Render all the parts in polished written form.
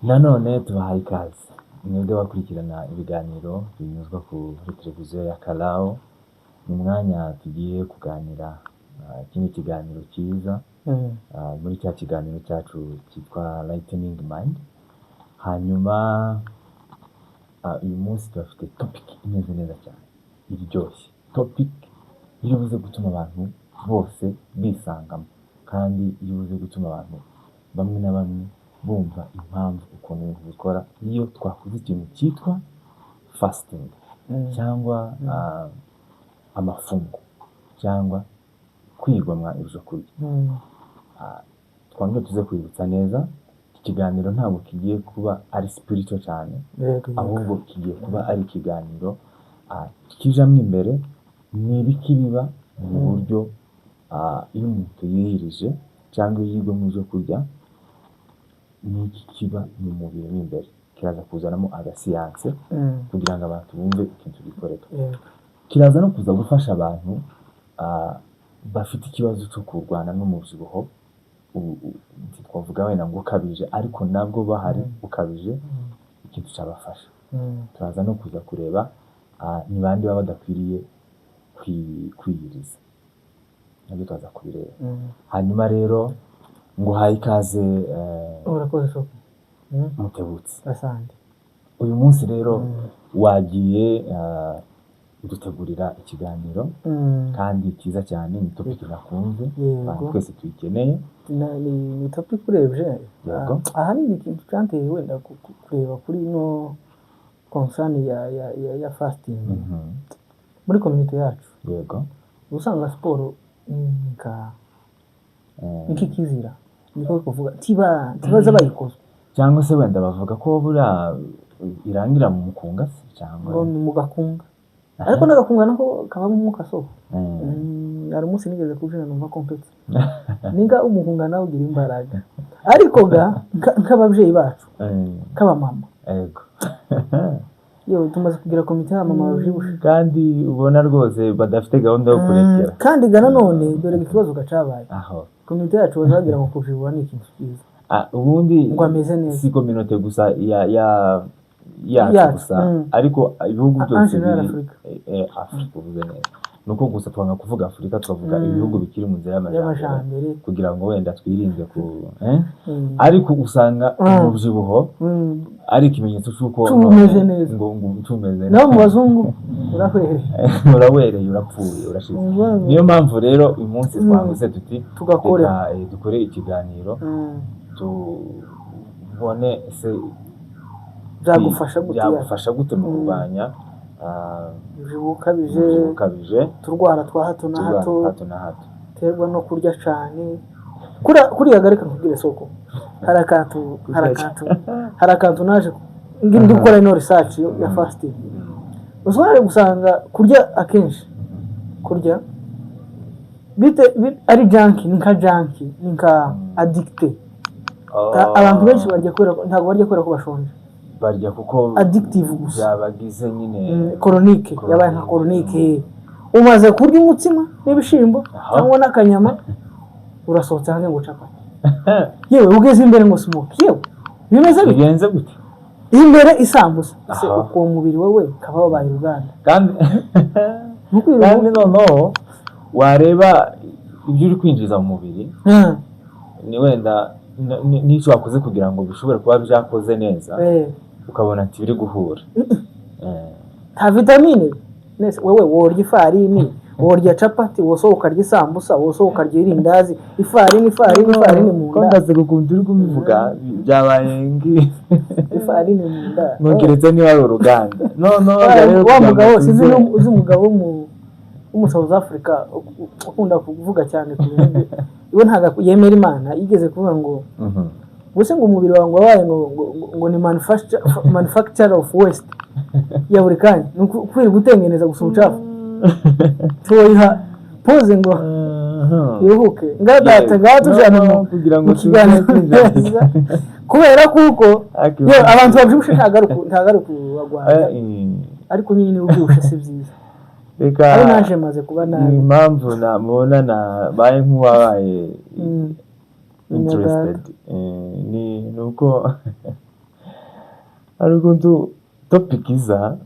nanone tubahaye ikaze mwebwe bakurikirana ibiganiro binyuzwa kuri televiziyo ya Kalao. Ni umwanya tugiye kuganira ikindi kiganiro cyiza muri cya kiganiro cyacu cyitwa Lightening Mind. Hanyuma uyu munsi turafite topic imeze neza cyane, iryoshye, topic iribuze gutuma abantu bose bisangamo, kandi iribuze gutuma abantu bamwe na bamwe bumva impamvu ukuntu ibintu bikora iyo twakoze ikintu cyitwa fasting cyangwa amafungo cyangwa kwigomwa ibyo kurya. Twongere tuze kwibutsa neza, ikiganiro ntabwo kigiye kuba ari spiritual cyane, ahubwo kigiye kuba ari ikiganiro kijamwe imbere n'ibiki biba mu buryo iyo umuntu yihirije cyangwa yigwa mu byo kurya n'iki kiba mu mubiri w'imbere, kiraza kuzanamo agasiyanse kugira ngo abantu bumve ikintu gikoreka. Kiraza no kuza gufasha abantu bafite ikibazo cyo kurwana n'umubyibuho, twavuga wenda ngo ukabije, ariko nabwo bahari ukabije, ikintu cyabafasha. Turaza no kuza kureba ni bande baba badakwiriye kwiyiriza, nabyo turaza kubireba. Hanyuma rero nguhaye ikaze urakoze shoka Mutebutsi. asante. Uyu munsi rero wagiye udutegurira ikiganiro kandi cyiza cyane, ni topic nakunze, abantu twese tuyikeneye. Ni topic urebye ahanini ikintu cyanteye wenda kureba kuri no concern ya fasting muri community yacu. Yego, usanga siporo niki kizira, niko kuvuga tibaza bayikoze, cyangwa se wenda bavuga ko bura irangira mu mukunga cyangwa ngo ni mu gakunga, ariko n'agakunga nako kaba mu kasoko. Ari umunsi nigeze kujana numva complex ninga umukunga nawe ugira imbaraga, ariko nk'ababyeyi bacu kaba mama. Yego Yo tumaze kugira komite ya mama babyibushye, kandi ubona rwose badafite gahunda yo kurekera. kandi nanone dore ikibazo gacabaye aho komite yacu bazagira ngo kujibwa ni ikintu cyiza. Ubundi ngo ameze neza, si community gusa ya gusa, ariko ibihugu byose Afrika uvuze neza. Nuko gusa twanga kuvuga Afrika, twavuga ibihugu bikiri mu nzira y'amajyambere kugira ngo wenda twirinde ariko usanga umubyibuho ari ikimenyetso cy'uko tumeze neza, ngo tumeze neza. naho mu bazungu urawereye, urapfuye, urashize. Niyo mpamvu rero uyu munsi twavuze tuti dukore ikiganiro tubone se byagufasha gute mu kurwanya ukabije, turwara twa hato na hato terwa no kurya cyane kuriya gareka nkubwire soko. hari akantu naje ngindi gukora ino research ya fasting. Usubire gusanga kurya akenshi kurya bite ari junkie, ni nka addicted. Abantu benshi barya ntabwo barya ko bashonje, barya kuko addictive gusa, yabagize nyine chronique, yabaye nka chronique. Umaze kurya umutsima n'ibishimbo cyangwa n'akanyama, urasohotse hanze ngo capati yewe ugeze imbere ngo smoke, yewe bigenze gute imbere isambusa, ese uko umubiri wewe kaba wabaye uruganda. kandi noneho wareba ibyo uri kwinjiza mu mubiri, ni wenda n'icyo wakoze kugira ngo bishobore kuba byakoze neza, ukabona ati biri guhura. nta vitamine nese wewe worya ifarini, worya capati, woso ukarya isambusa, woso ukarya irindazi, ifarini mu nda. Ndaze gukunda uri kubivuga byabaye ngi ifarini mu nda, nongeretse niba ari uruganda. wa mugabo sinzi uzi umugabo mu South Africa ukunda kuvuga cyane ku bintu iwe ntaga yemera Imana, yigeze kuvuga ngo bose ngo umubiri wawe wabaye ngo ni manufacturer of waste ya buri kanya, nukwiri gutengeneza gusa ubucafu toyiha pose ngo yuhuke ngata tujana kugira ngo kiganiro kubera kuko abantu babyibushe ntagaruka bagwara, ariko nyine ubyibushe si byiza. Reka naje maze kuba nabi, impamvu namubona baye nk'uwabaye interested ni nuko ariko topic iza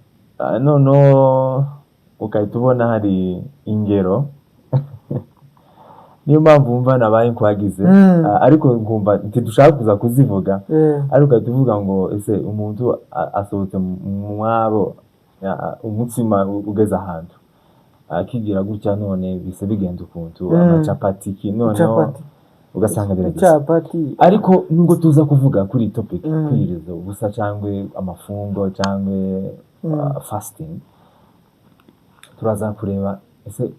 noneho ukahita ubona hari ingero niyo mpamvu wumva nabaye nkwagize ariko nkumva ntidushaka kuza kuzivuga ariko ukahita uvuga ngo ese umuntu asohotse mwabo umutsima ugeze ahantu akigira gutya none bise bigenda ukuntu amacapati noneho ugasanga birageze ariko nubwo tuza kuvuga kuri topic kwiriza ubusa cyangwa amafungo cyangwa fasting turaza kureba ese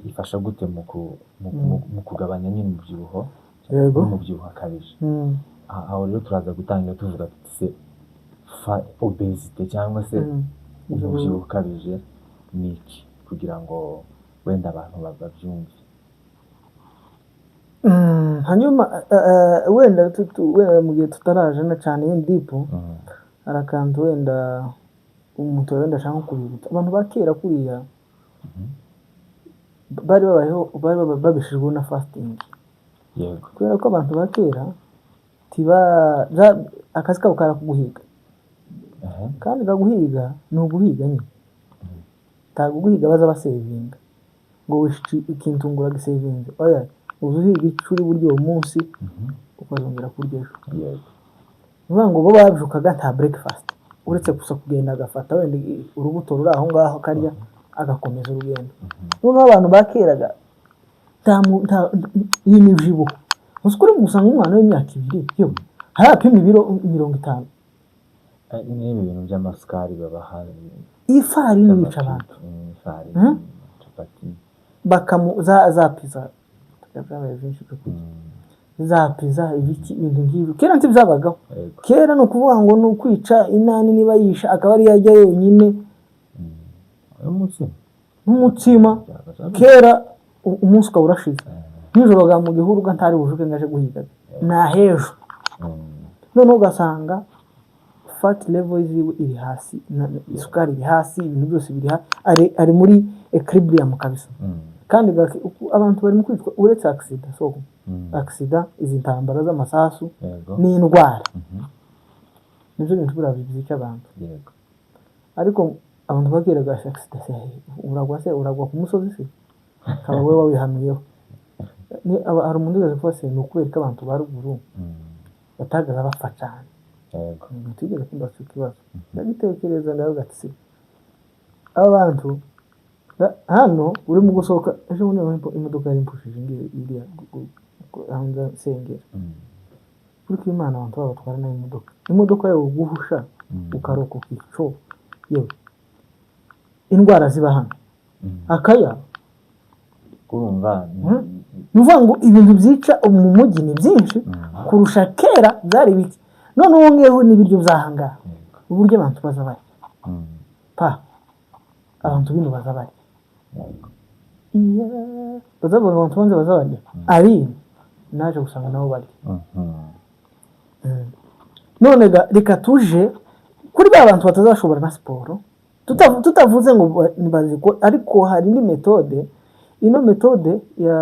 ifasha gute mu kugabanya nyine umubyibuho akabije aho rero turaza gutangira tuvuga se obesity cyangwa se umubyibuho ukabije ni iki kugira ngo wenda abantu babyumve hanyuma wenda mu gihe tutarajana cyane y'indipo arakantu wenda umuntu wenda ashaka kubibutsa abantu bakera kuriya bari babishijweho na fasting yego kubera ko abantu bakera akazi kabo karakuguhiga kandi kaguhiga ni uguhiga nyine ntabwo guhiga baza basevinga ngo wishe ikintu ngura gisevinze oya uzuhiga icuri buryo uwo munsi ukazongera kurya ejo niyo ngo bo babyukaga nta breakfast uretse gusa kugenda agafata wenda urubuto ruri aho ngaho akarya agakomeza urugendo noneho abantu bakeraga iyi mibyibuho uzi ko uri gusanga umwana w'imyaka 2 yo harapima ibiro 50 n'ibi bintu by'amasukari babaha ifarini yica abantu za pizza za pizza ibiki ibintu nk'ibyo kera ntibyabagaho kera no kuvuga ngo no kwica inani niba yisha akaba ari yajya yonyine n'umutsima kera umunsi ukaba urashize nijoro ga mu gihuru ntari bujuke ngaje guhiga na hejo noneho ugasanga fat level iri hasi isukari iri hasi ibintu byose biri ari muri equilibrium kabisa kandi abantu bari mu kwitwa uretse accident accident izi ntambara z'amasasu n'indwara nivyo bintu birabizi abantu ariko abantu bageraga accident uragwa ku musozi se kaba wewe wihanuyeho ni hari umuntu wese fose no kubereka abantu baruguru batagaza bapfa cyane yego tigeze kumbaza ikibazo ndagitekereza ndavuga ati abantu hano uri mu gusohoka ejo bundi imodoka yari impushije ngiye iriya hanze sengera kuko Imana abantu babatwara na imodoka yawe guhusha ukarokoka ico yewe indwara ziba hano akaya kurumva nuvuga ngo ibintu byica mu mujyi ni byinshi kurusha kera byari biki none wongeyeho n'ibiryo byahanga uburyo abantu baza bari abantu bino baza bari bazavuga abantu banze baza bari ari naje gusanga nabo bari none reka tuje kuri ba bantu batazashobora na siporo tutavuze ngo nibaze ko ariko hari ni metode ino metode ya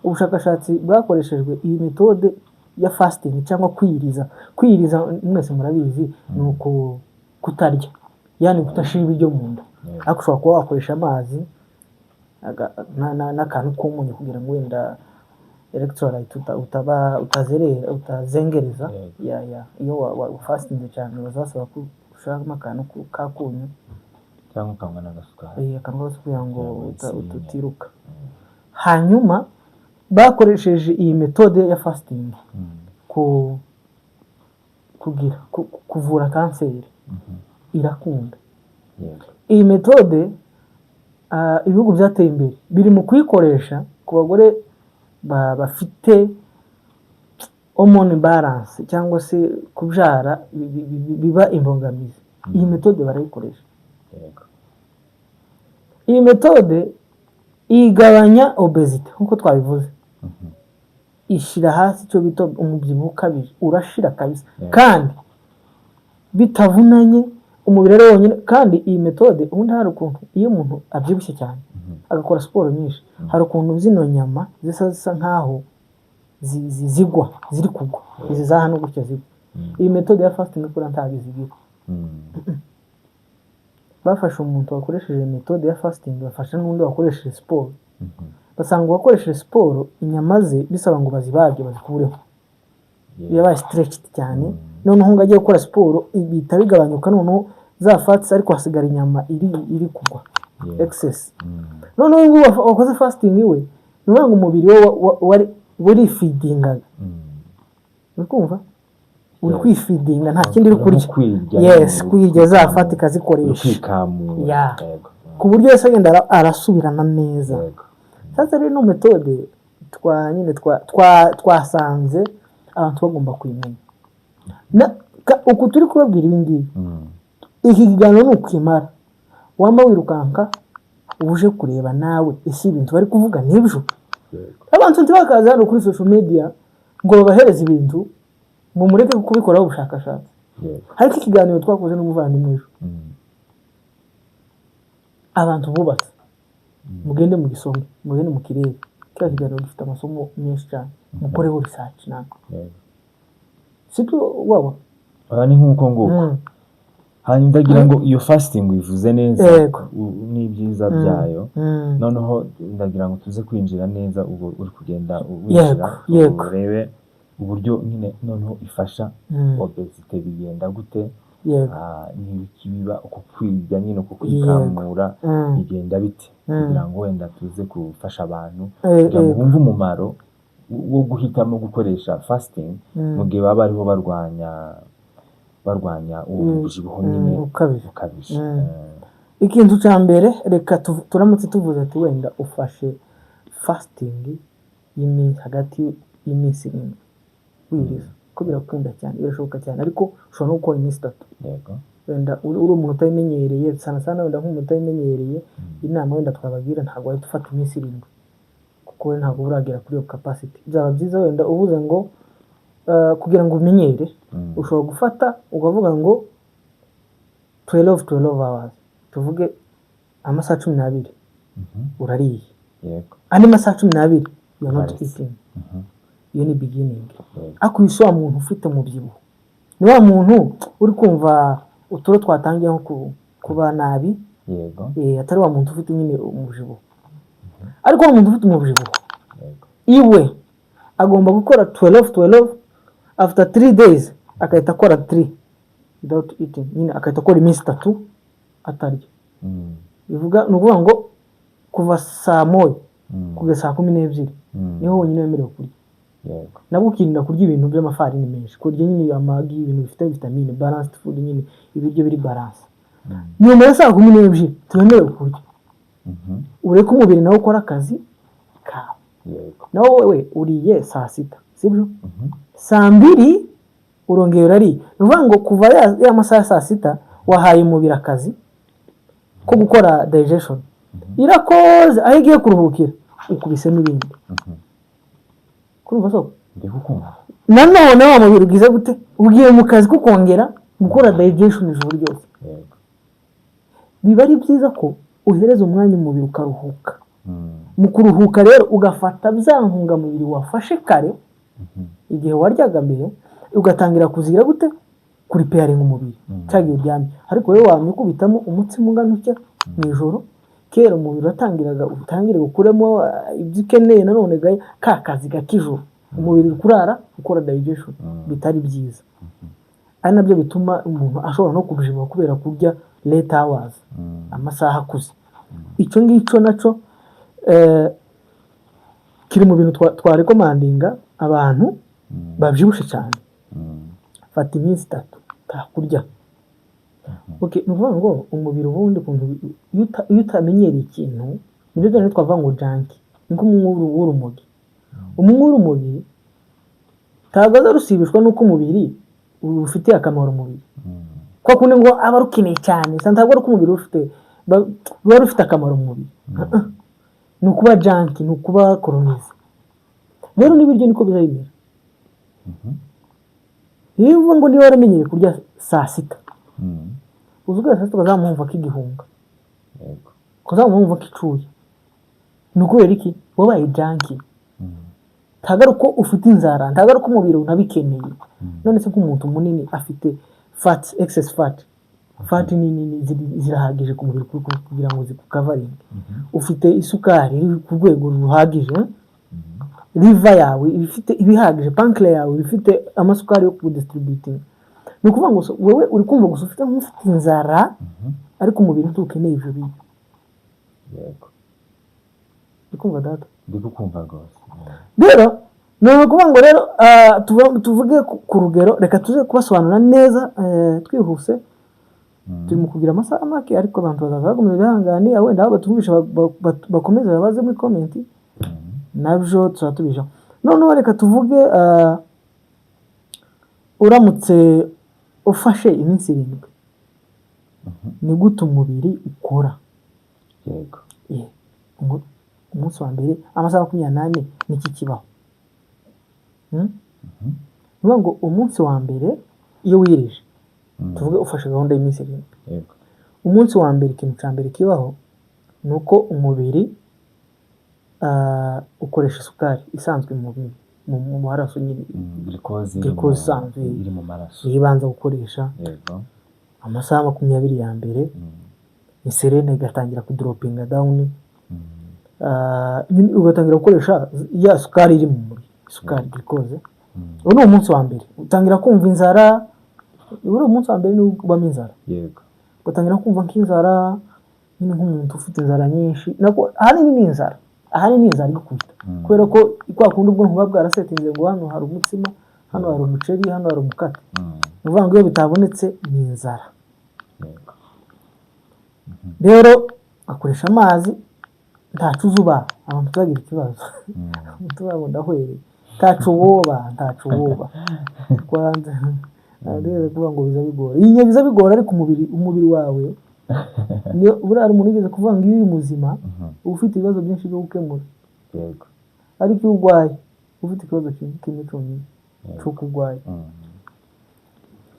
ubushakashatsi bwakoreshejwe iyi metode ya fasting cyangwa kwiriza mwese murabizi nuko kutarya yani kutashira ibiryo mu nda ariko ushobora kuba wakoresha amazi n'akantu k'umunyu kugira ngo wenda electrolyte utazerera utazengereza iyo wa fasting cyane bazasaba gushaka akantu k'akunyu cyangwa kangwa n'agasukari akantu kugira ngo ututiruka hanyuma bakoresheje iyi metode ya fasting kuvura kanseri irakunda iyi metode ibihugu byateye imbere biri mu kuyikoresha ku bagore bafite hormone balance cyangwa se kubyara biba imbogamizi iyi metode barayikoresha iyi metode igabanya obesity nkuko twabivuze ishira hasi cyo bita umubyibuho ukabije urashira kabisa kandi bitavunanye umubiri rero wonyine kandi iyi metode ubundi hari ukuntu iyo umuntu abyibushye cyane agakora siporo nyinshi hari ukuntu zino nyama zisa nkaho ziri kugwa izi za hano gutya zigwa iyi metode ya fasting kuri ntabizigira bafashe umuntu wakoresheje metode ya fasting bafashe n'undi wakoresheje siporo basanga uwakoresheje siporo inyama ze bisaba ngo bazibage bazikureho yabaye stretched cyane noneho ngo agiye gukora siporo ibita bigabanyuka noneho za fats ariko hasigara inyama iri kugwa excess noneho ubu wakoze fasting we niba ngo umubiri we wari feedinga ukumva uri kwifidinga nta kindi uri kurya yes kwirya za fati kazikoresha ku buryo yose agenda arasubirana neza sasa rero no metode twasanze abantu bagomba kuyimenya uko turi kubabwira ibingibi iki kiganiro ni ukimara wamba wirukanka uje kureba nawe ese ibintu bari kuvuga nibyo abantu ntibakaza hano kuri social media ngo babahereze ibintu ngo mureke kubikoraho ubushakashatsi ariko ikiganiro twakoze n'umuvandimwe ejo abantu bubatse mugende mu gisombe mugende mu kirere kiriya kiganiro gifite amasomo menshi cyane mukoreho research nako sibyo waba ni nk'uko nguko hanyuma ndagira ngo iyo fasting bivuze neza n'ibyiza byayo noneho ndagira ngo tuze kwinjira neza ubwo uri kugenda winjira urebe uburyo nyine noneho ifasha obesity bigenda gute n'ibikibiba uko kwirya nyine uko kwikamura bigenda bite kugira ngo wenda tuze gufasha abantu kugira ngo bumve umumaro wo guhitamo gukoresha fasting mu gihe baba bariho barwanya ubushibuho nyine ukabije ikintu cya mbere reka turamutse tuvuze ati wenda ufashe fasting hagati y'iminsi 7 wiriza ko birakunda cyane birashoboka cyane ariko ushobora no gukora iminsi 3 wenda uri umuntu utabimenyereye sana wenda nk'umuntu utabimenyereye inama wenda twabagira ntabwo wahita ufata iminsi 7 kuko ntabwo uragera kuri iyo capacity byaba byiza wenda uvuze ngo kugira ngo umenyere ushobora gufata ukavuga ngo 12 hours tuvuge amasaha 12 urariye andi masaha 12 you are not eating iyo ni beginning ako yiswa muntu ufite umubyibuho ni wa muntu uri kumva uturo twatangiye nko kuba nabi atari wa muntu ufite nyine umubyibuho ariko umuntu ufite umubyibuho iwe agomba gukora 12 after 3 days akahita akora 3 without eating nyine akahita akora iminsi 3 atarya bivuga nukuvuga ngo kuva saa 1 kugeza saa 12 niho honyine wemerewe kurya nabwo ukirinda kurya ibintu by'amafarini menshi kurya nyine amagi ibintu bifite vitamine balanced food nyine ibiryo biri balance nyuma ya saa 12 twemerewe kurya ureke umubiri nawe ukora akazi kawe nawe wewe uriye saa 6 sibyo saa 2 urongera urari nuvuga ngo kuva ya masaha saa 6 wahaye umubiri akazi ko gukora digestion irakoze aho igiye kuruhukira ukubise n'ibindi kurumva so nanone wa mubiri ugize gute ugiye mu kazi ko kongera gukora digestion ijoro ryose biba ari byiza ko uhereza umwanya umubiri ukaruhuka mu kuruhuka rero ugafata bya ntungamubiri wafashe kare igihe waryaga mbere ugatangira kuzigira gute kuri pairing umubiri cyagiye uryamye ariko wewe wamukubitamo umutsima unganuke mu ijoro kera umubiri watangiraga utangire gukuremo ibyo ukeneye nanone gaye kazi gakijoro umubiri kurara ukora digestion bitari byiza ari nabyo bituma umuntu ashobora no kubyibuha kubera kurya late hours amasaha akuze icyo ngicyo naco kiri mu bintu twarekomandinga abantu babyibushe cyane fata iminsi 3 takurya nuvuga ngo umubiri ubundi kuntu iyo utamenyereye ikintu nibyo cyane twavuga ngo junkie niko umwurumogi umwurumogi tagaza rusibishwa nuko umubiri ufite akamaro umubiri kwa kundi ngo aba rukeneye cyane santabwo ari ko umubiri ufite bari ufite akamaro umubiri nukuba junkie nukuba colonize rero nibiryo niko bizayimera niba ngo niba waramenyeye kurya saa 6 uzuga saa 6 ukazamumva k'igihunga ukazamumva k'icuye nuko iki wabaye junkie tagaruko ufite inzara tagaruko umubiri unabikeneye none se nk'umuntu munini afite fat excess fat fati nini zirahagije ku mubiri kugira ngo zikukavaringe. Ufite isukari iri ku rwego ruhagije, liver yawe ifite ibihagije, pancreas yawe ifite amasukari yo kudistributing. Ni ukuvuga ngo wewe uri kumva gusa ufite inzara, ariko umubiri ntukeneye ivyo bibi. Yego. Ndikumva data? Ndikukumva rwose. Rero ni ukuvuga ngo rero tuvuge ku rugero, reka tuze kubasobanura neza twihuse. Turi mu kugira amasaha make, ariko abantu bazaza bakomeza bihangane, wenda aho batumvisha bakomeze babaze muri comment, nabyo tuzatubisha. Noneho reka tuvuge uramutse ufashe iminsi 7, ni gute umubiri ukora? Yego. Umunsi wa mbere amasaha 28 niki kibaho? Nuvuga ngo umunsi wa mbere iyo wirije, tuvuge ufashe gahunda y'iminsi 7. Yego. Umunsi wa mbere ikintu cya mbere kibaho nuko umubiri ukoresha isukari isanzwe mu maraso, nyine glucose isanzwe iri mu maraso yibanza gukoresha. Yego. Amasaha 20 ya mbere ni serene igatangira kudropinga down, ugatangira gukoresha ya sukari iri mu mubiri, isukari glucose. Uwo ni umunsi wa mbere, utangira kumva inzara. Uri umunsi wa mbere ni ubamo inzara. Yego. Ugatangira kumva nk'inzara, nyine nk'umuntu ufite inzara nyinshi. Nako ahanini ni inzara, ahanini ni inzara igukubita, kubera ko kwa kundi ubwo ntuba bwarasetinze ngo hano hari umutsima, hano hari umuceri, hano hari umukate. Nuvuga ngo iyo bitabonetse ni inzara. Yego. Rero akoresha amazi, ntacu uzuba, abantu tuzagira ikibazo. Tubabo ndahwere, ntacu woba kwanza. Rero kuvuga ngo biza bigora, iyo biza bigora, ariko umubiri wawe niyo burara umuntu yigeze kuvuga ngo iyo uri muzima ufite ibibazo byinshi byo gukemura. Yego. Ariko iyo urwaye ufite ikibazo kimwe cyonyine cyo kurwaye.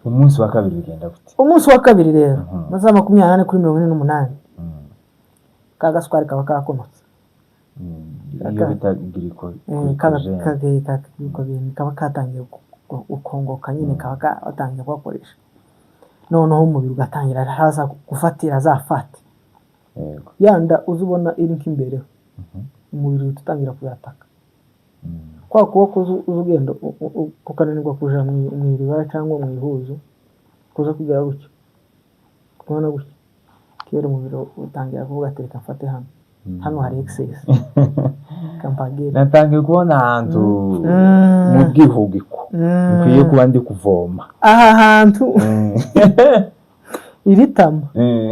Umunsi wa kabiri bigenda gute? Umunsi wa kabiri rero masaha 28 kuri 48, kagaswari kaba kakonotse. Iyo bita glycogen kaba katangiye ukongoka, nyine kaba katangiye kubakoresha. Noneho umubiri ugatangira haza gufatira za fati. Yego. Yanda uzubona iri nk'imbere, umubiri utangira kuyataka. Kwa kuboko uzugenda kukananirwa kuja mu iriba cyangwa mu ihuzo, kuza kugira gutyo, kubona gutyo, kera umubiri utangira kuvuga ati reka mfate hano hari excess. Kampagere natangiye kubona ahantu mu bwihugiko nkwiye kuba ndi kuvoma aha hantu iritama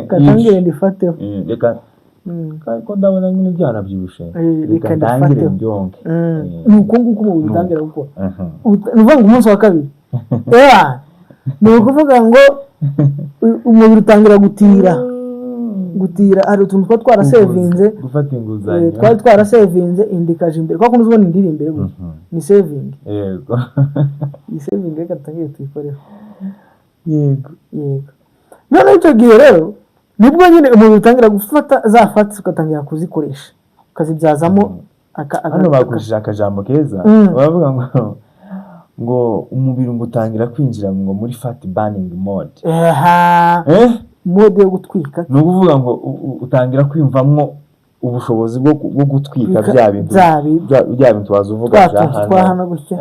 katangire ndifateho. Reka ko ndabona nyine byanabyibushe, reka ndangire mbyonke. Nuko nguko mu bitangira gukora. Nuvuga ngo umunsi wa kabiri ni ukuvuga ngo umubiri utangira gutira hari utuntu twa twarasevinze, gufata inguzanyo twari twarasevinze indikaje imbere, kwa kundi uzubona indiri imbere gutyo ni saving. Yego. Ni saving, reka tangiye tuyikoreho. Yego. None icyo gihe rero nibwo nyine umubiri utangira gufata za fati ugatangira kuzikoresha, ukazibyazamo hano bakoresheje akajambo keza baravuga ngo umubiri utangira kwinjira ngo muri fat burning mode. Mode yo gutwika, ni ukuvuga ngo utangira kwiyumvamwo ubushobozi bwo gutwika bya bintu wazuvuga twa hano gutya,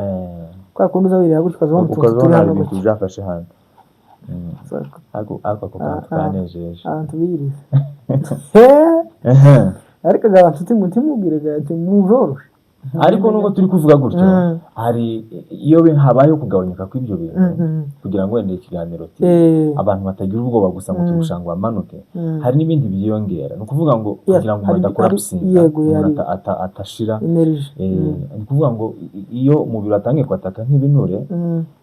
kwa kundi uzabirira gutya ukazona ibintu byafashe hano. Ako twanejeje abantu birize. Ariko abantu timubwire ati mujoroshe. Ariko nubwo turi kuvuga gutyo, hari iyo habayeho kugabanyuka kw'ibyo bintu kugira ngo wende ikiganiro abantu batagira ubwoba gusa ngo turushanga bamanuke, hari n'ibindi byiyongera. Ni ukuvuga ngo kugira ngo umuntu adakora gusinda, umuntu atashira energy. Ni ukuvuga ngo iyo umubiri atangiye kwataka nk'ibinure,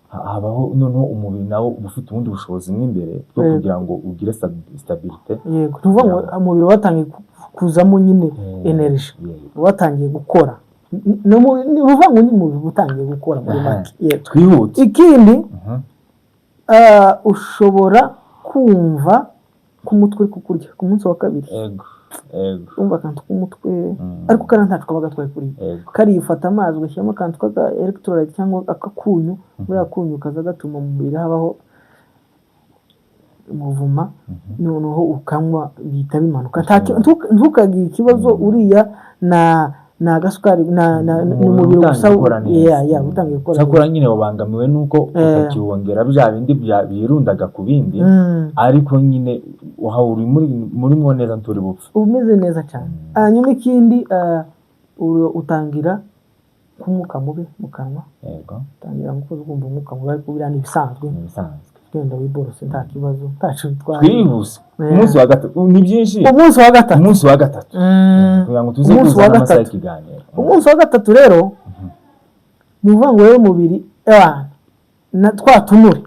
habaho noneho umubiri nawo ufite ubundi bushobozi mw'imbere bwo kugira ngo ugire stabilité. Yego. Tuvuga ngo umubiri watangiye kuzamo nyine energy, watangiye gukora. Ni uvuga ngo umubiri utangiye gukora muri make. Twihute. Ikindi ushobora kumva ku mutwe kukurya ku munsi wa kabiri. Yego. Umva akantu k'umutwe, ariko kana ntacu kaba gatwaye kuri karifata amazi ugashyiramo akantu ka electrolyte cyangwa akakunyu, muri akunyu kaza gatuma mu mubiri habaho muvuma noneho ukanywa bihita bimanuka ntukagire ikibazo uriya na gasukari ni umubiri gusa utangiye gukora cyakora nyine wabangamiwe nuko utakiwongera bya bindi birundaga ku bindi ariko nyine uri muri neza nturi bupfa umeze neza cyane hanyuma ikindi utangira kumuka mubi mu kanwa yego utangira kumva umwuka mubi ariko biriya ni ibisanzwe genda wiborose nta kibazo ntacu bitwaye twihuse umunsi wa gatatu ni byinshi umunsi wa gatatu kugira ngo tuze kuzana amasaha y'ikiganiro umunsi wa gatatu rero ni ukuvuga ngo rero umubiri na twa tunure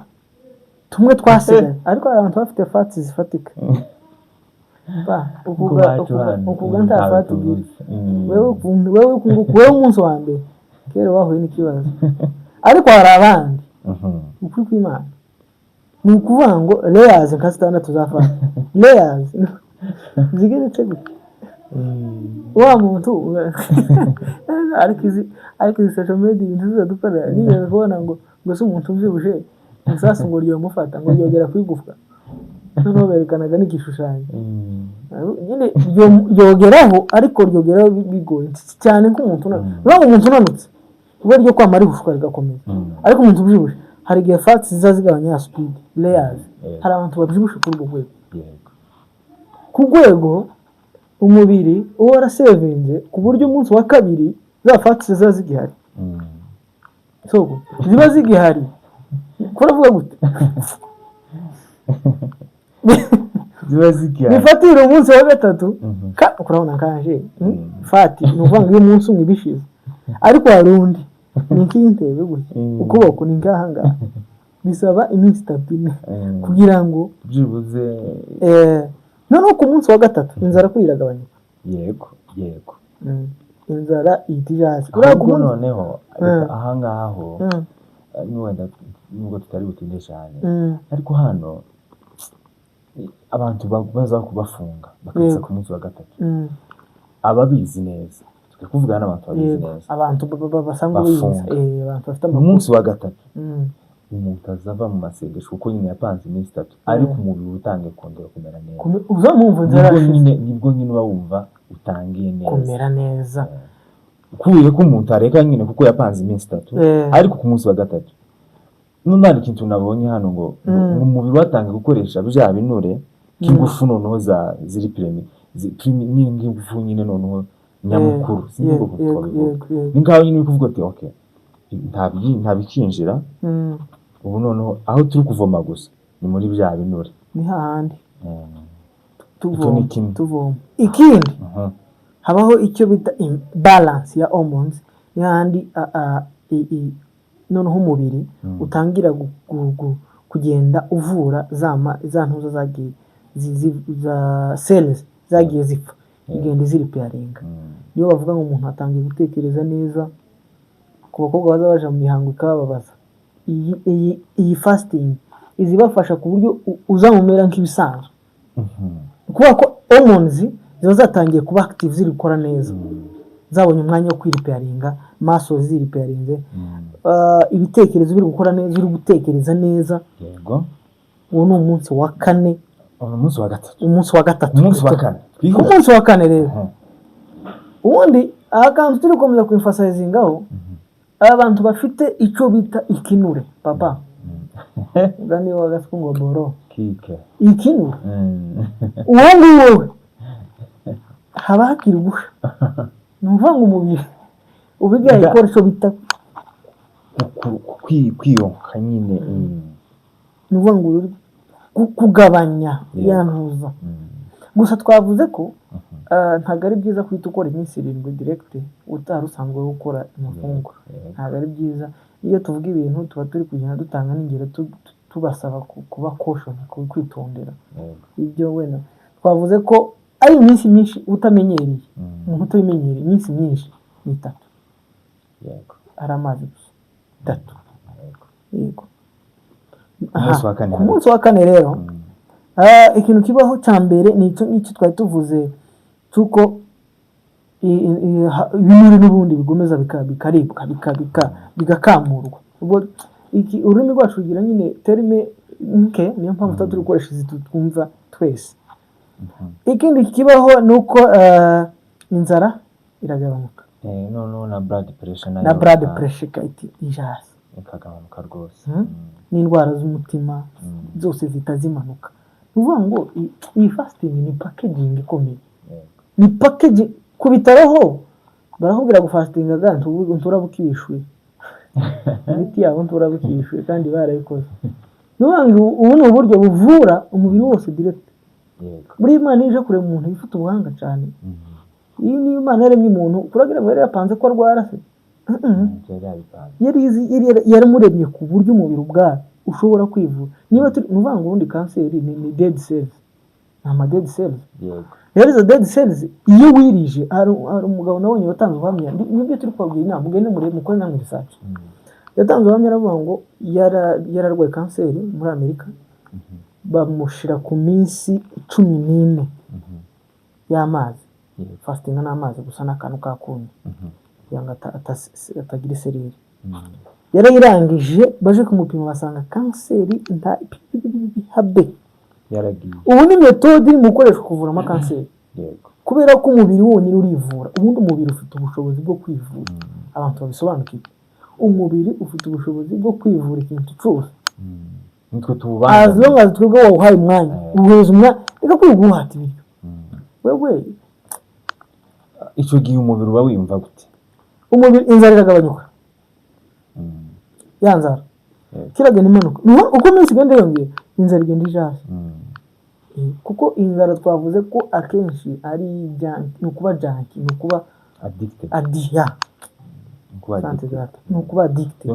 tumwe twasigaye ariko abantu bafite fati zifatika ukuvuga nta fati ugira wewe umunsi wa mbere kera wahuye n'ikibazo ariko hari abandi ukuri kw'Imana ni ukuvuga ngo layers nka 6 zafata layers zigeretse gute wa muntu ariko izi social media ibintu zidukora niyo kubona ngo se umuntu uvyibushe musasi ngo ryo mufata ngo yogera kwigufwa no berekanaga n'igishushanyo nyine yogeraho ariko ryogeraho bigoye cyane ko umuntu unanutse ubwo ryo kwamara igufwa rigakomeza ariko umuntu uvyibushe hari igihe fats zizagabanya ya speed layers hari abantu babyibushe kuri urwo rwego ku rwego umubiri uhora sevinze ku buryo umunsi wa kabiri za fats ziza zigihari ziba zigihari kuravuga gute ziba zigihari bifatira umunsi wa gatatu urabona kanje fati ni ukuvuga ngo iyo umunsi umwe bishize ariko hari undi ni nk'intebe gutya ukuboko ni ngaha bisaba iminsi 3 kugira ngo byibuze noneho ku munsi wa gatatu inzara kwiragabanyuka yego inzara itijasi urabwo noneho aha ngaho nubwo tutari butinde cyane ariko hano abantu baza kubafunga bakaza ku munsi wa gatatu ababizi neza tukuvugana n'abantu babizi neza abantu basanga bizi abantu bafite umunsi wa gatatu umuntu azava mu masengesho kuko nyine yapanze iminsi 3 ariko umubiri utangiye kongera kumera neza uzamumva inzara nibwo nyine wumva utangiye neza kumera neza kuye ko umuntu areka nyine kuko yapanze iminsi 3 ariko ku munsi wa gatatu none ikintu nabonye hano ngo umubiri watangiye gukoresha bya binure k'ingufu noneho ziri n'ingufu nyine noneho nyamukuru sinubwo kubivuga ningaho nyine kuvuga ati okay ntabikinjira ubu noneho aho turi kuvoma gusa ni muri bya binure ni hahandi tuvoma ikindi habaho icyo bita balance ya hormones ni hahandi noneho umubiri utangira kugenda uvura za ntuzo zagiye za cells zagiye zipfa igenda ziriparinga niyo bavuga ngo umuntu atangiye gutekereza neza ku bakobwa baza baje mu mihango ikababaza iyi fasting izibafasha ku buryo uzamumera nk'ibisanzwe kuba ko hormones ziba zatangiye kuba active ziri gukora neza zabonye umwanya wo kwiriparinga muscles ziriparinze ibitekerezo biri gukora neza biri gutekereza neza yego uwo ni umunsi wa 4 umunsi wa gatatu umunsi wa 4 umunsi wa 4 rero ubundi akantu turi komeza kwimfasayizingaho abantu bafite icyo bita ikinure papa gani wa gaskungo boro kike ikinure uwo haba hakiri gusha numva ngo umubiri ubigaye ikora icyo bita kwiyonka nyine numva ngo kugabanya yantuza gusa twavuze ko ntago ari byiza kwita ukora iminsi 7 direct utari usanzwe gukora amafunguro ntago ari byiza iyo tuvuga ibintu tuba turi kugenda dutanga n'ingero tubasaba kuba caution kwitondera ibyo wena twavuze ko ari iminsi myinshi utamenyereye umuntu utabimenyereye iminsi myinshi ni 3 yego ari amazi 3 yego umunsi wa 4 rero ikintu kibaho cya mbere ni icyo twari tuvuze tuko ibinure n'ubundi bigomeza bikaribwa bigakamurwa ubwo ururimi rwacu rugira nyine terme niyo mpamvu tuba turi gukoresha izi twumva twese. Ikindi kibaho ni uko inzara iragabanuka, noneho na blood pressure ikahita ijasa ikagabanuka rwose, n'indwara z'umutima zose zihita zimanuka. Ni ukuvuga ngo iyi fasting ni packaging ikomeye, ni packaging. Ku bitaro ho barakubwira gufastinga ga nturabukibishuye imiti yabo nturabukibishuye kandi barayikoze. Ubu ni uburyo buvura umubiri wose direct. Muri Imana ije kure umuntu ifite ubuhanga cyane. Iyi ni Imana yaremye umuntu kuragira ngo yari yapanze ko arwara se, yari muremye ku buryo umubiri ubwawe ushobora kwivura. Niba nuvuga ngo ubundi kanseri ni dead cells, ama dead cells. Rero izo dead cells iyo wirije, hari umugabo nabonye watanze ubuhamya, nibyo turi kubabwira inama, mugende mukore namwe research. Yatanze ubuhamya aravuga ngo yararwaye kanseri muri Amerika, bamushira ku minsi 14 y'amazi, fasting n'amazi gusa n'akantu kakundi kugira ngo atagira isereri. Yarayirangije baje kumupima basanga kanseri nta habe yaragiye. Ubu ni metode iri mu gukoreshwa kuvura amakanseri, kubera ko umubiri wonyine urivura. Ubundi umubiri ufite ubushobozi bwo kwivura, abantu babisobanukiwe. Umubiri ufite ubushobozi bwo kwivura ikintu cyose, nitwe tububanza as long as twebwe wawuhaye umwanya, uhuza umwanya reka kwiguhata ibyo. Wewe icyo gihe umubiri uba wiyumva gute? Umubiri inzara iragabanyuka, ya nzara kiragenda imanuka. Uko iminsi igenda yongera inzara igenda ijasa, kuko inzara twavuze ko akenshi ari ni ukuba janki, ni ukuba addicted, ni ukuba addicted.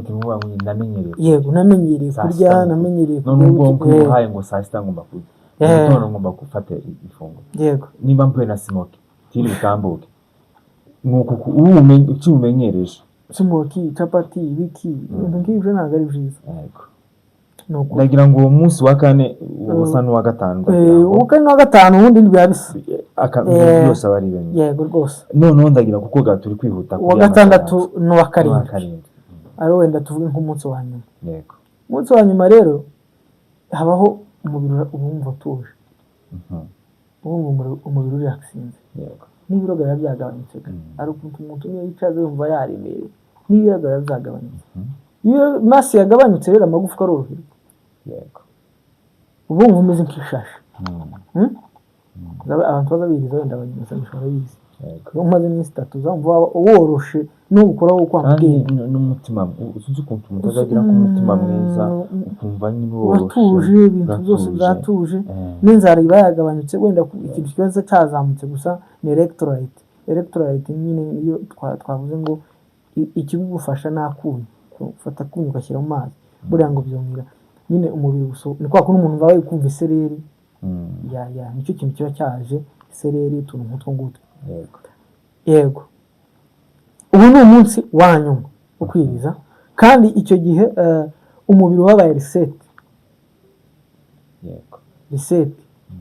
Yego, namenyereye kurya, namenyereye kurya. None ubwo uhaye ngo saa sita ngomba kurya, none ngomba gufata ifunguro. Yego, niba mpuye na smoke tiri bitambuke, nuko umenyereje smoke, chapati, ibiki ibintu nk'ibyo ntabwo ari byiza. Yego, ndagira ngo uwo munsi wa kane usa n'uwa gatanu, uwa kane n'uwa gatanu ubundi biba bisa byose aba ari bimwe. Yego rwose. Noneho ndagira kuko turi kwihuta uwa gatandatu n'uwa karindwi ari wenda tuvuge nk'umunsi wa nyuma. Yego, umunsi wa nyuma rero habaho umubiri ubumva utuje, umubiri uriraksinze. Yego, n'ibiro biba byagabanutse. Ari umuntu niyo yicaze yumva yaremereye, n'ibiro biba byagabanutse. Iyo masi yagabanyutse rero amagufwa aroroherwa. Yego, ubu umeze nk'ishashi. Abantu bazabiriza wenda abanyuza bishobora bizi. Yego, umaze iminsi 3 uzamva woroshe no gukora wo kwambwiye n'umutima uzi ukuntu mutazagira ku mutima mwiza, ukumva nyine woroshe, ibintu byose byatuje, n'inzara iba yagabanyutse. Wenda ikintu kibazo cyazamutse gusa ni electrolyte nyine iyo twavuze ngo ikigufasha nakunyu ufata kunyu ugashyira mu mazi, buriya ngo byongera nyine umubiri guso. Ni kwa kuno umuntu wawe kumva isereri, nicyo kintu kiba cyaje isereri, tuntu nk'utwo ngutwo. Yego, ubu ni umunsi wa nyuma ukwiriza, kandi icyo gihe umubiri wabaye reset. Yego, reset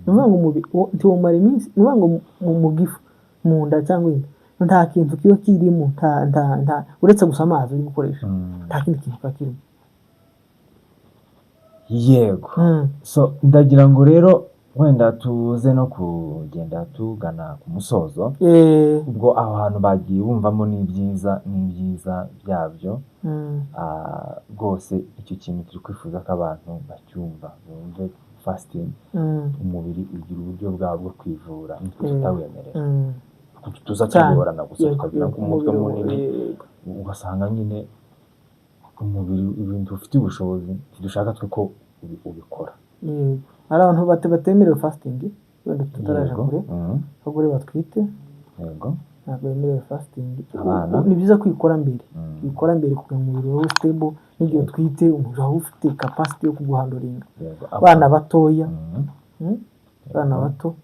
nivuga ngo umubiri ntiwumara iminsi, nivuga ngo mu gifu, mu nda cyangwa nta kintu kiba kirimo, nta uretse gusa amazi uri gukoresha, nta kindi kintu kiba kirimo. Yego, so ndagira ngo rero wenda tuze no kugenda tugana ku musozo. Ubwo aho hantu bagiye bumvamo n'ibyiza byabyo, rwose icyo kintu turi kwifuza ko abantu bacyumva, bumve fasting umubiri ugira uburyo bwabo bwo kwivura, nitwe tutawemerera. Tuza tubiborana gusa tukagira umutwe munini, ugasanga nyine umubiri ibintu ufite ubushobozi tidushaka twe ko ubikora. Hari abantu batemerewe fasting, wenda tutaraje kure, abagore batwite. Yego, ntabwo bemerewe fasting. Ni byiza kwikora mbere, kwikora mbere kugira ngo umubiri wawe stable, n'igihe utwite umubiri wawe ufite capacity yo kuguhandoringa. Abana batoya, abana bato,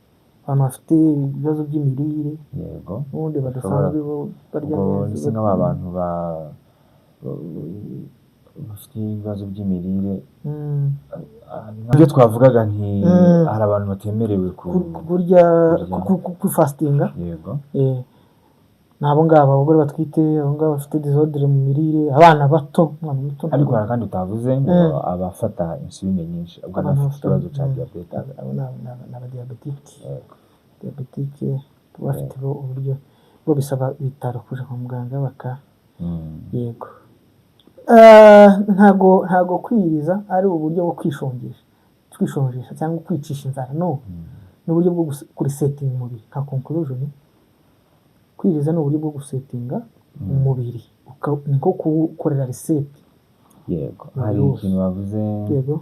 abantu bafite ibibazo by'imirire. Yego, n'ubundi badasanzwe barya neza, nk'abantu bafite ibibazo by'imirire. Ibyo twavugaga nti hari abantu batemerewe kurya ku fastinga. Yego, nabo ngabo abagore batwite, abo ngabo bafite disordre mu mirire, abana bato, umwana muto. Ariko hari kandi utavuze ngo abafata insuline nyinshi ubwo nafite ikibazo cya diabete, abo n'aba diabetike bafite uburyo bwo bisaba ibitaro kuja kwa muganga baka yego. Ntago kwiriza ari uburyo bwo kwishonjesha cyangwa kwicisha inzara, no, ni uburyo bwo kurisetinga umubiri. Nka conclusion, kwiriza ni uburyo bwo gusetinga umubiri, niko kuwukorera reset. Yego, hari ikintu bavuze yego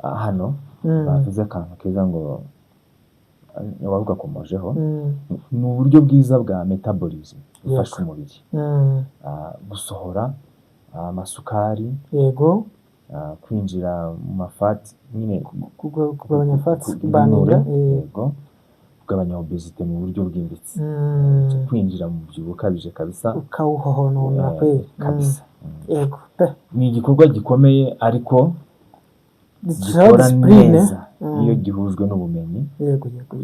hano, bavuze akantu keza ngo wavuga komojeho, ni uburyo bwiza bwa metabolism bufasha umubiri gusohora amasukari, yego, kwinjira mu mafati, nyine kugabanya fats, kubanura, yego, kugabanya obesity mu buryo bwimbitse, kwinjira mu byibuho ukabije kabisa, ukawuhohonona kabisa. Yego, ni igikorwa gikomeye ariko gikora neza iyo gihujwe n'ubumenyi,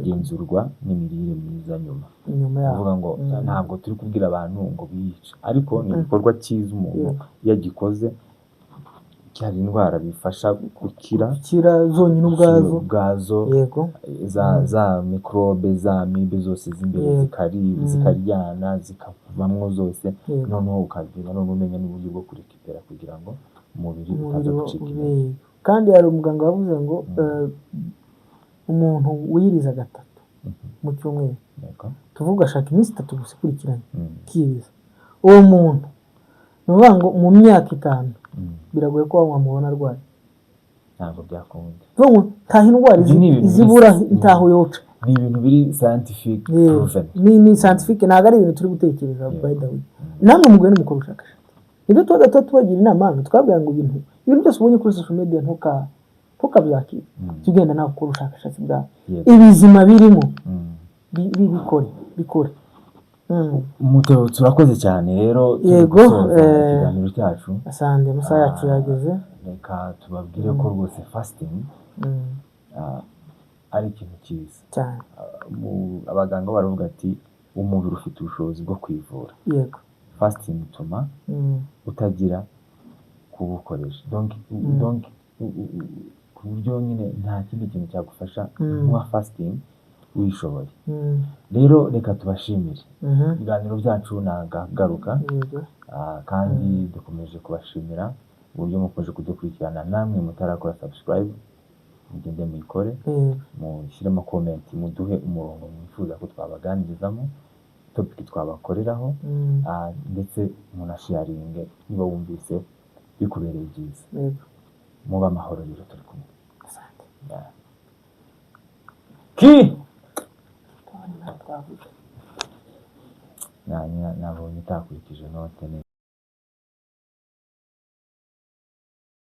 genzurwa n'imirire myiza nyuma yaho. Kuvuga ngo ntabwo turi kubwira abantu ngo biyice, ariko ni igikorwa cyiza umuntu iyo agikoze, hari indwara bifasha gukira zonyine ubwazo, yego, za mikrobe, za amibe zose z'imbere zikaryana zikavamwo zose, noneho ukagira umenya n'uburyo bwo kurekipera kugira ngo umubiri utaza gucika intege. Kandi hari umuganga wavuze ngo umuntu wiriza 3 mu cyumweru, tuvuga ashaka iminsi 3 gusa ikurikiranye kiriza, uwo muntu nuvuga ngo mu myaka 5 biragoye ko wamubona arwaye. Ntabwo byakunda. Ntaho indwara izibura ntaho yoca. Ni ibintu biri scientific proven. Ni scientific, ntabwo ari ibintu turi gutekereza by the way. Namwe mugwe n'umukora ubushakashatsi. Ibyo tubagira inama, twabwira ngo ibintu byose ubonye kuri social media ntukabyakira. Tugenda nawe gukora ubushakashatsi bwa ibizima birimo bikore. Muto turakoze cyane rero, yego, ikiganiro cyacu asande amasaha yacu yageze. Reka tubabwire ko rwose fasting ari ikintu cyiza cyane. Abaganga baravuga ati umubiri ufite ubushobozi bwo kwivura. Yego, fasting ituma utagira kubukoresha, donc ku buryo nyine nta kindi kintu cyagufasha nka fasting wishoboye. Rero reka tubashimire, ibiganiro byacu nagagaruka, kandi dukomeje kubashimira uburyo mukomeje kudukurikirana. Namwe mutarakora subscribe, mugende muyikore, mushyiremo comment, muduhe umurongo mwifuza ko twabaganirizamo, topic twabakoreraho, ndetse munasharinge niba wumvise bikubereye byiza. Muba amahoro rero, turi kumwe. Nabonye utakurikije note neza.